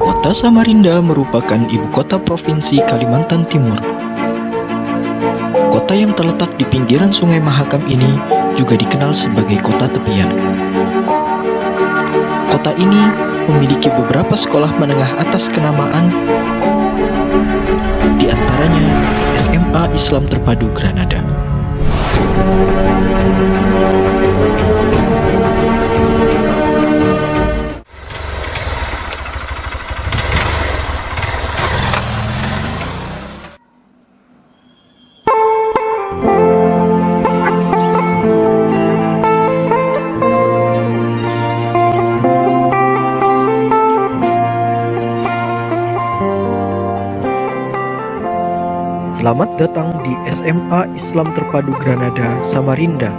Kota Samarinda merupakan ibu kota provinsi Kalimantan Timur. Kota yang terletak di pinggiran Sungai Mahakam ini juga dikenal sebagai kota tepian. Kota ini memiliki beberapa sekolah menengah atas kenamaan, di antaranya SMA Islam Terpadu Granada. Selamat datang di SMA Islam Terpadu Granada, Samarinda.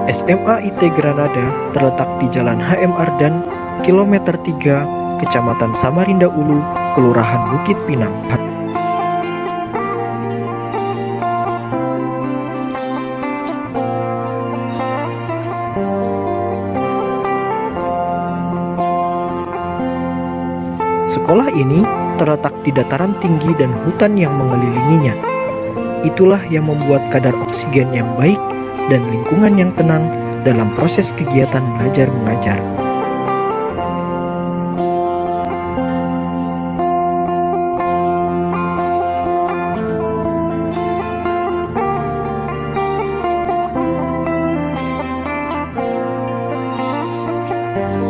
SMA IT Granada terletak di Jalan HM Ardan, kilometer 3, Kecamatan Samarinda Ulu, Kelurahan Bukit Pinang. Sekolah ini terletak di dataran tinggi dan hutan yang mengelilinginya. Itulah yang membuat kadar oksigen yang baik dan lingkungan yang tenang dalam proses kegiatan belajar mengajar.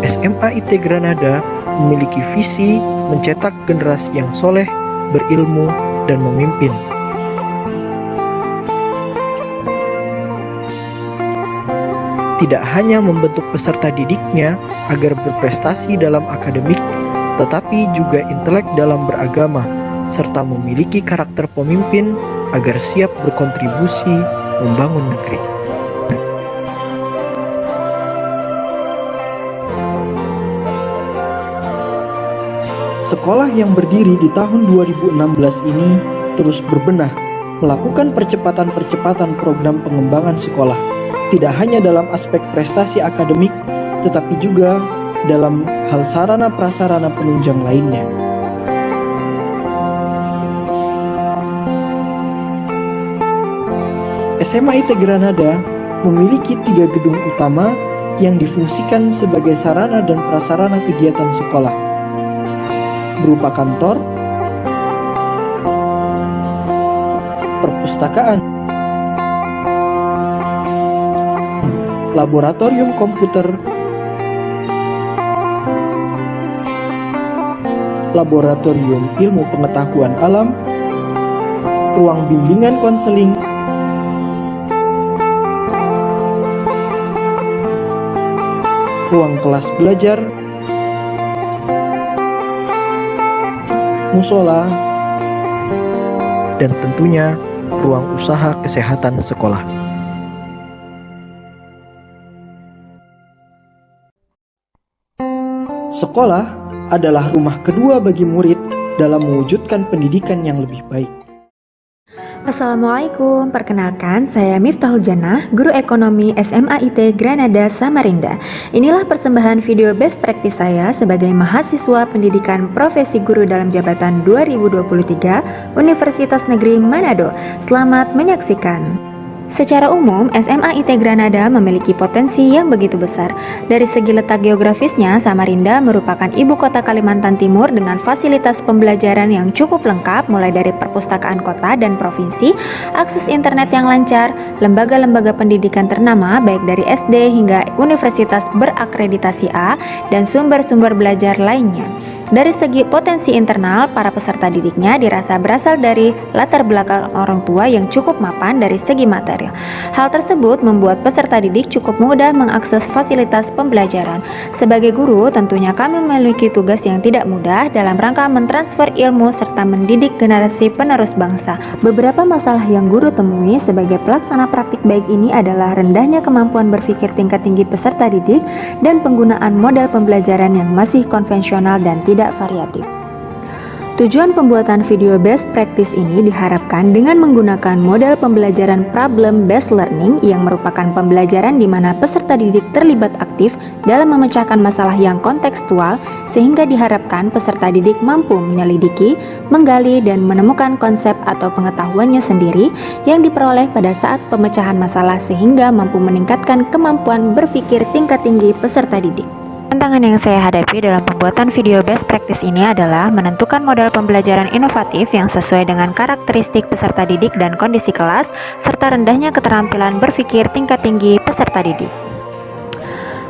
SMA IT Granada memiliki visi mencetak generasi yang soleh, berilmu, dan memimpin. Tidak hanya membentuk peserta didiknya agar berprestasi dalam akademik, tetapi juga intelek dalam beragama, serta memiliki karakter pemimpin agar siap berkontribusi membangun negeri. Sekolah yang berdiri di tahun 2016 ini terus berbenah, melakukan percepatan program pengembangan sekolah, tidak hanya dalam aspek prestasi akademik, tetapi juga dalam hal sarana prasarana penunjang lainnya. SMA IT Granada memiliki 3 gedung utama yang difungsikan sebagai sarana dan prasarana kegiatan sekolah, berupa kantor, perpustakaan, laboratorium komputer, laboratorium ilmu pengetahuan alam, ruang bimbingan konseling, ruang kelas belajar, musola, dan tentunya ruang usaha kesehatan sekolah. Sekolah adalah rumah kedua bagi murid dalam mewujudkan pendidikan yang lebih baik. Assalamualaikum, perkenalkan saya Miftahul Jannah, Guru Ekonomi SMA IT Granada Samarinda. Inilah persembahan video best practice saya sebagai mahasiswa pendidikan profesi guru dalam jabatan 2023 Universitas Negeri Manado. Selamat menyaksikan. Secara umum, SMA IT Granada memiliki potensi yang begitu besar. Dari segi letak geografisnya, Samarinda merupakan ibu kota Kalimantan Timur dengan fasilitas pembelajaran yang cukup lengkap, mulai dari perpustakaan kota dan provinsi, akses internet yang lancar, lembaga-lembaga pendidikan ternama baik dari SD hingga universitas berakreditasi A, dan sumber-sumber belajar lainnya. Dari segi potensi internal, para peserta didiknya dirasa berasal dari latar belakang orang tua yang cukup mapan dari segi material. Hal tersebut membuat peserta didik cukup mudah mengakses fasilitas pembelajaran. Sebagai guru, tentunya kami memiliki tugas yang tidak mudah dalam rangka mentransfer ilmu serta mendidik generasi penerus bangsa. Beberapa masalah yang guru temui sebagai pelaksana praktik baik ini adalah rendahnya kemampuan berpikir tingkat tinggi peserta didik dan penggunaan model pembelajaran yang masih konvensional dan tidak variatif. Tujuan pembuatan video best practice ini diharapkan dengan menggunakan model pembelajaran problem based learning yang merupakan pembelajaran di mana peserta didik terlibat aktif dalam memecahkan masalah yang kontekstual, sehingga diharapkan peserta didik mampu menyelidiki, menggali, dan menemukan konsep atau pengetahuannya sendiri yang diperoleh pada saat pemecahan masalah, sehingga mampu meningkatkan kemampuan berpikir tingkat tinggi peserta didik. Tantangan yang saya hadapi dalam pembuatan video best practice ini adalah menentukan model pembelajaran inovatif yang sesuai dengan karakteristik peserta didik dan kondisi kelas, serta rendahnya keterampilan berpikir tingkat tinggi peserta didik.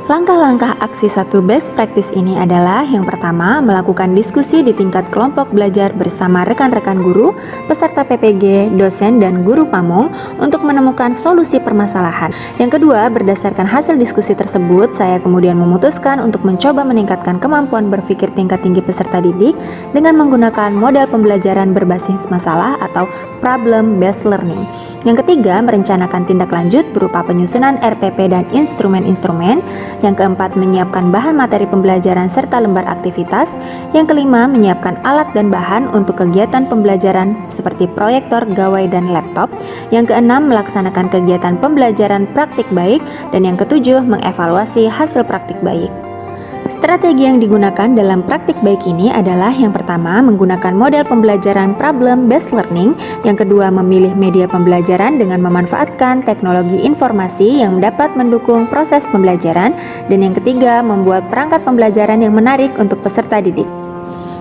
Langkah-langkah aksi satu best practice ini adalah: yang pertama, melakukan diskusi di tingkat kelompok belajar bersama rekan-rekan guru, peserta PPG, dosen, dan guru pamong untuk menemukan solusi permasalahan. Yang kedua, berdasarkan hasil diskusi tersebut, saya kemudian memutuskan untuk mencoba meningkatkan kemampuan berpikir tingkat tinggi peserta didik dengan menggunakan model pembelajaran berbasis masalah atau problem based learning. Yang ketiga, merencanakan tindak lanjut berupa penyusunan RPP dan instrumen-instrumen. Yang keempat, menyiapkan bahan materi pembelajaran serta lembar aktivitas. Yang kelima, menyiapkan alat dan bahan untuk kegiatan pembelajaran seperti proyektor, gawai, dan laptop. Yang keenam, melaksanakan kegiatan pembelajaran praktik baik. Dan yang ketujuh, mengevaluasi hasil praktik baik. Strategi yang digunakan dalam praktik baik ini adalah: yang pertama, menggunakan model pembelajaran problem based learning. Yang kedua, memilih media pembelajaran dengan memanfaatkan teknologi informasi yang dapat mendukung proses pembelajaran. Dan yang ketiga, membuat perangkat pembelajaran yang menarik untuk peserta didik.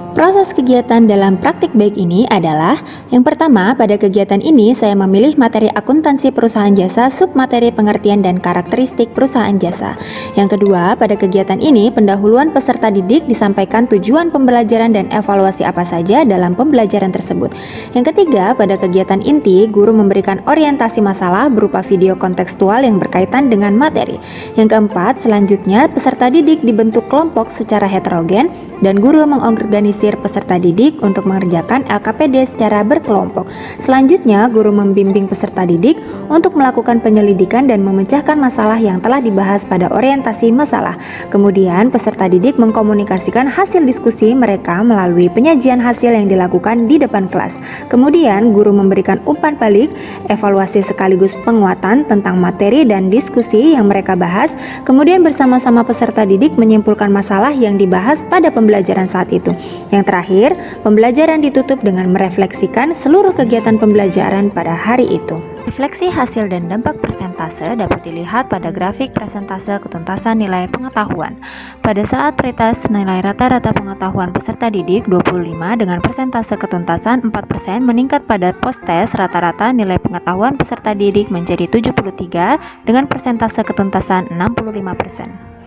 Proses kegiatan dalam praktik baik ini adalah: yang pertama, pada kegiatan ini saya memilih materi akuntansi perusahaan jasa, submateri pengertian dan karakteristik perusahaan jasa. Yang kedua, pada kegiatan ini pendahuluan peserta didik disampaikan tujuan pembelajaran dan evaluasi apa saja dalam pembelajaran tersebut. Yang ketiga, pada kegiatan inti, guru memberikan orientasi masalah berupa video kontekstual yang berkaitan dengan materi. Yang keempat, selanjutnya peserta didik dibentuk kelompok secara heterogen dan guru mengorganisasi peserta didik untuk mengerjakan LKPD secara berkelompok. Selanjutnya, guru membimbing peserta didik untuk melakukan penyelidikan dan memecahkan masalah yang telah dibahas pada orientasi masalah. Kemudian, peserta didik mengkomunikasikan hasil diskusi mereka melalui penyajian hasil yang dilakukan di depan kelas. Kemudian, guru memberikan umpan balik, evaluasi sekaligus penguatan tentang materi dan diskusi yang mereka bahas. Kemudian, bersama-sama peserta didik menyimpulkan masalah yang dibahas pada pembelajaran saat itu. Yang terakhir, pembelajaran ditutup dengan merefleksikan seluruh kegiatan pembelajaran pada hari itu. Refleksi hasil dan dampak persentase dapat dilihat pada grafik persentase ketuntasan nilai pengetahuan. Pada saat pretest, nilai rata-rata pengetahuan peserta didik 25 dengan persentase ketuntasan 4% meningkat pada post-test rata-rata nilai pengetahuan peserta didik menjadi 73 dengan persentase ketuntasan 65%.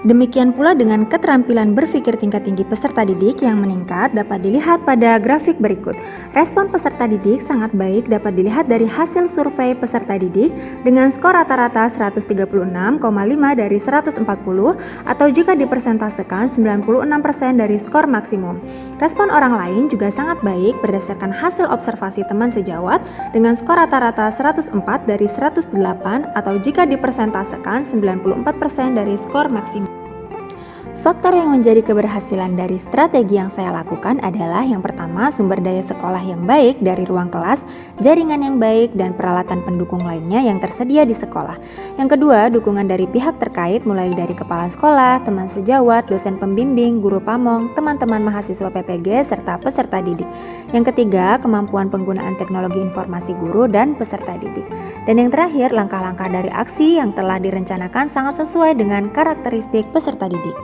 Demikian pula dengan keterampilan berpikir tingkat tinggi peserta didik yang meningkat dapat dilihat pada grafik berikut. Respon peserta didik sangat baik dapat dilihat dari hasil survei peserta didik dengan skor rata-rata 136,5 dari 140 atau jika dipersentasekan 96% dari skor maksimum. Respon orang lain juga sangat baik berdasarkan hasil observasi teman sejawat dengan skor rata-rata 104 dari 108 atau jika dipersentasekan 94% dari skor maksimum. Faktor yang menjadi keberhasilan dari strategi yang saya lakukan adalah: yang pertama, sumber daya sekolah yang baik dari ruang kelas, jaringan yang baik, dan peralatan pendukung lainnya yang tersedia di sekolah. Yang kedua, dukungan dari pihak terkait mulai dari kepala sekolah, teman sejawat, dosen pembimbing, guru pamong, teman-teman mahasiswa PPG, serta peserta didik. Yang ketiga, kemampuan penggunaan teknologi informasi guru dan peserta didik. Dan yang terakhir, langkah-langkah dari aksi yang telah direncanakan sangat sesuai dengan karakteristik peserta didik.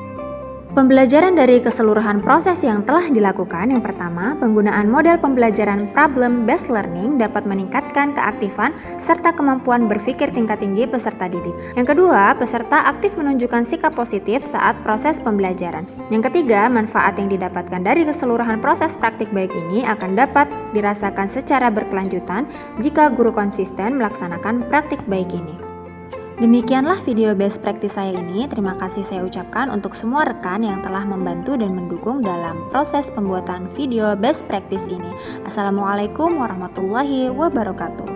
Pembelajaran dari keseluruhan proses yang telah dilakukan: yang pertama, penggunaan model pembelajaran problem based learning dapat meningkatkan keaktifan serta kemampuan berpikir tingkat tinggi peserta didik. Yang kedua, peserta aktif menunjukkan sikap positif saat proses pembelajaran. Yang ketiga, manfaat yang didapatkan dari keseluruhan proses praktik baik ini akan dapat dirasakan secara berkelanjutan jika guru konsisten melaksanakan praktik baik ini. Demikianlah video best practice saya ini. Terima kasih saya ucapkan untuk semua rekan yang telah membantu dan mendukung dalam proses pembuatan video best practice ini. Assalamualaikum warahmatullahi wabarakatuh.